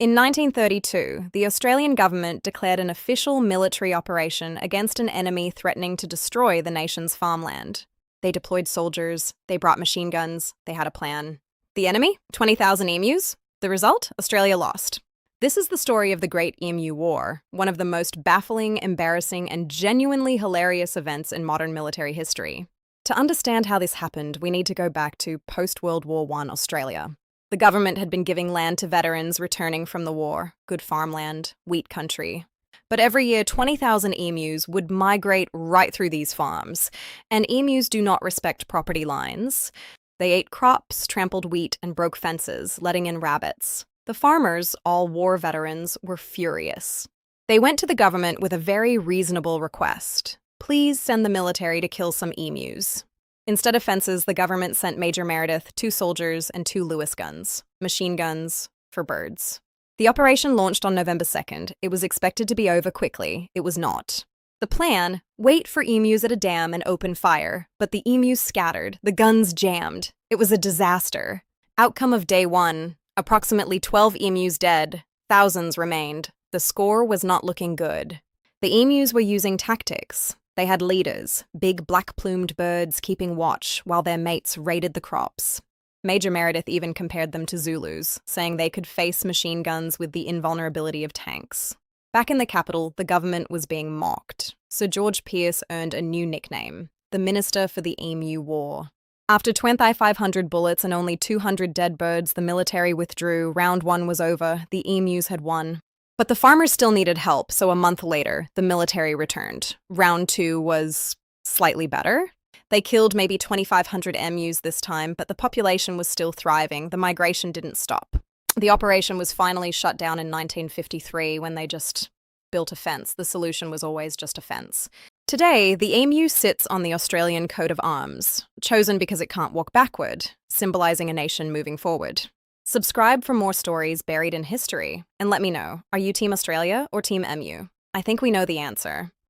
In 1932, the Australian government declared an official military operation against an enemy threatening to destroy the nation's farmland. They deployed soldiers, they brought machine guns, they had a plan. The enemy? 20,000 emus? The result? Australia lost. This is the story of the Great Emu War, one of the most baffling, embarrassing, and genuinely hilarious events in modern military history. To understand how this happened, we need to go back to post-World War I Australia. The government had been giving land to veterans returning from the war, good farmland, wheat country. But every year, 20,000 emus would migrate right through these farms. And emus do not respect property lines. They ate crops, trampled wheat, and broke fences, letting in rabbits. The farmers, all war veterans, were furious. They went to the government with a very reasonable request. Please send the military to kill some emus. Instead of fences, the government sent Major Meredith 2 soldiers and 2 Lewis guns, machine guns for birds. The operation launched on November 2nd. It was expected to be over quickly. It was not. The plan? Wait for emus at a dam and open fire. But the emus scattered. The guns jammed. It was a disaster. Outcome of day 1. Approximately 12 emus dead. Thousands remained. The score was not looking good. The emus were using tactics. They had leaders, big black-plumed birds keeping watch while their mates raided the crops. Major Meredith even compared them to Zulus, saying they could face machine guns with the invulnerability of tanks. Back in the capital, the government was being mocked. Sir George Pearce earned a new nickname, the Minister for the Emu War. After 2,500 bullets and only 200 dead birds, the military withdrew. Round 1 was over. The emus had won. But the farmers still needed help, so a month later, the military returned. Round 2 was slightly better. They killed maybe 2,500 emus this time, but the population was still thriving. The migration didn't stop. The operation was finally shut down in 1953 when they just built a fence. The solution was always just a fence. Today, the emu sits on the Australian coat of arms, chosen because it can't walk backward, symbolizing a nation moving forward. Subscribe for more stories buried in history, and let me know, are you Team Australia or Team Emu? I think we know the answer.